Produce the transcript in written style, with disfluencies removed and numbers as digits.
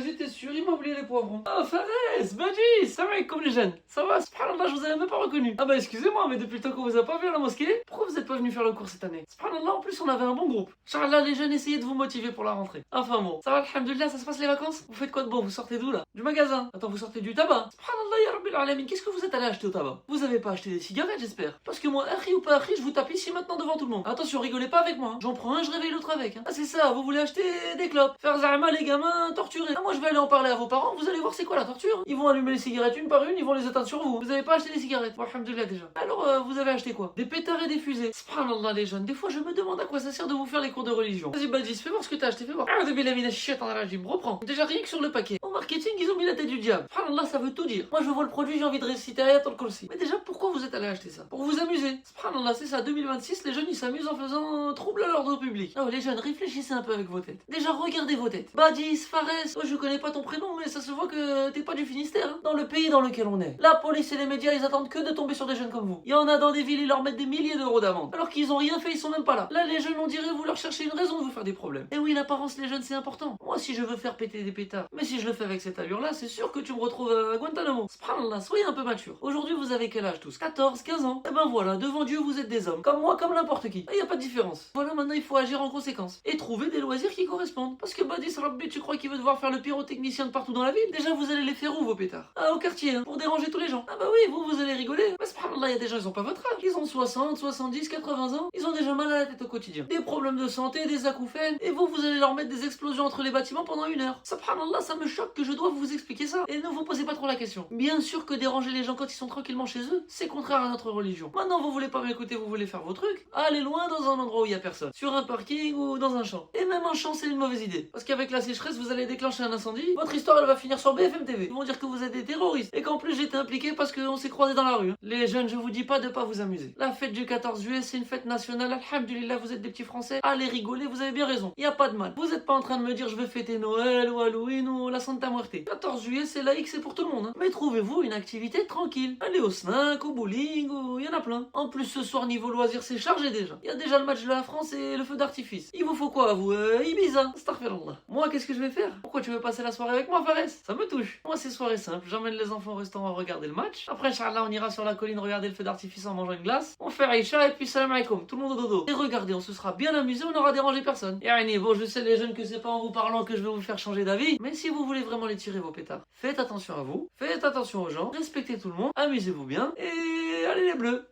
vas-y, t'es sûr, il m'a oublié les poivrons. Ah, Fares, Badji, salam alaikum les jeunes. Ça va, subhanallah, je vous avais même pas reconnu. Ah bah excusez-moi, mais depuis le temps qu'on vous a pas vu à la mosquée, pourquoi vous êtes pas venu faire le cours cette année? Subhanallah, en plus on avait un bon groupe. Inch'Allah, les jeunes, essayez de vous motiver pour la rentrée. Enfin bon, ça va, alhamdoulilah, ça se passe les vacances? Vous faites quoi de bon? Vous sortez d'où là? Du magasin? Attends, vous sortez du tabac? Subhanallah, ya Rabbil Alamin, qu'est-ce que vous êtes allé acheter au tabac? Vous avez pas acheté des cigarettes, j'espère? Parce que moi, akhi ou pas akhi, je vous tape ici maintenant devant tout le monde. Attention, rigolez pas avec moi. Hein. J'en prends un, je réveille l'autre avec. Hein. Ah, c'est ça, vous voulez acheter des clopes, faire zahma les gamins, torturer. Ah, moi, je vais aller en parler à vos parents, vous allez voir c'est quoi la torture. Ils vont allumer les cigarettes une par une, ils vont les éteindre sur vous. Vous avez pas acheté des cigarettes? Bon, alhamdoulilah déjà. Alors, vous avez acheté quoi? Des pétards et des fusées. Subhanallah, les jeunes. Des fois, je me demande à quoi ça sert de vous faire les cours de religion. Vas-y, Badis, fais voir ce que t'as acheté, fais voir. Reprends. Déjà, rien que sur le paquet. Au marketing, ils ont mis la tête du diable. Subhanallah, ça veut tout dire. Moi, je vois le produit, j'ai envie de réciter Ayat al-Kursi. Mais déjà, pourquoi vous êtes allé acheter ça? Pour vous amuser. Subhanallah, c'est ça, 2026, les jeunes, ils s'amusent en faisant trouble à l'ordre public. Ah ouais, les jeunes, réfléchissez un peu avec vos têtes. Déjà, regardez vos têtes. Badis, Fares, oh, je connais pas ton prénom, mais ça se voit que t'es pas du Finistère. Hein. Dans le pays dans lequel on est, la police et les médias, ils attendent que de tomber sur des jeunes comme vous. Il y en a dans des villes, ils leur mettent des milliers d'euros d'amende. Alors qu'ils ont rien fait, ils sont même pas là. Là, les jeunes, on dirait, vous leur cherchez une raison de vous faire des problèmes. Et oui, l'apparence, les jeunes, c'est important. Moi, si je veux faire péter des pétards, mais si je le fais avec cette allure-là, c'est sûr que tu me retrouves à Guantanamo. Subhanallah, soyez un peu mature. Aujourd'hui, vous avez quel âge tous? 14, 15 ans. Et ben voilà, devant Dieu, vous êtes des hommes. Comme moi, comme n'importe qui. Il y a pas de différence. Voilà, maintenant, il faut agir en conséquence. Et trouver des loisirs qui correspondent. Parce que Badis Rabbi, tu crois qu'il veut devoir faire le pyrotechnicien de partout dans la ville? Déjà, vous allez les faire où, vos pétards? Ah, au quartier, hein, pour déranger tous les gens. Ah bah oui, vous allez rigoler. Mais subhanallah, il y a des gens, ils ont pas votre âge. Ils ont 60, 70, 80 ans. Ils ont déjà mal à la tête au quotidien. Des problèmes de santé, des acouphènes. Et vous allez leur mettre des explosions entre les bâtiments pendant 1 heure. Subhanallah, ça me choque que je dois vous expliquer ça. Et ne vous posez pas trop la question. Bien sûr que déranger les gens quand ils sont tranquillement chez eux, c'est contraire à notre religion. Maintenant, vous voulez pas m'écouter, vous voulez faire vos trucs. Allez loin dans un endroit où il y a personne. Sur un parking ou dans un champ. Et même un champ, c'est une mauvaise idée. Parce qu'avec la sécheresse, vous allez déclencher un incendie. Votre histoire, elle va finir sur BFM TV. Ils vont dire que vous êtes des terroristes. Et qu'en plus, j'étais impliqué parce qu'on s'est croisés dans la rue. Hein. Les jeunes, je vous dis pas de pas vous amuser. La fête du 14 juillet, c'est une fête nationale. Alhamdulillah, vous êtes des petits Français. Allez rigoler, vous avez bien raison. Il y a pas de mal. Vous êtes pas en train de me dire je veux fêter Noël ou Halloween ou la Santa Muerte. 14 juillet, c'est laïque, c'est pour tout le monde. Hein. Mais trouvez-vous une activité tranquille. Allez au snack, au bowling, il y en a plein. En plus, ce soir, niveau loisirs, c'est chargé déjà. Il y a déjà le match de la France et le feu d'artifice. Il vous faut quoi, vous Ibiza. Astaghfirullah. Moi, qu'est-ce que je vais faire? Pourquoi tu veux passer la soirée avec moi, Fares? Ça me touche. Moi, c'est soirée simple. J'emmène les enfants au restaurant regarder le match. Après, Inch'Allah, on ira sur la colline regarder le feu d'artifice en mangeant une glace. On fait Aïcha et puis salam alaikum. Tout le monde au dodo. Et regardez, on se sera bien amusé, on n'aura dérangé personne. Et Aïni, bon, je sais les jeunes que c'est pas en vous parlant que je vais vous faire changer d'avis. Mais si vous voulez vraiment les tirer vos pétards, faites attention à vous, faites attention aux gens, respectez tout le monde, amusez-vous bien et allez les bleus.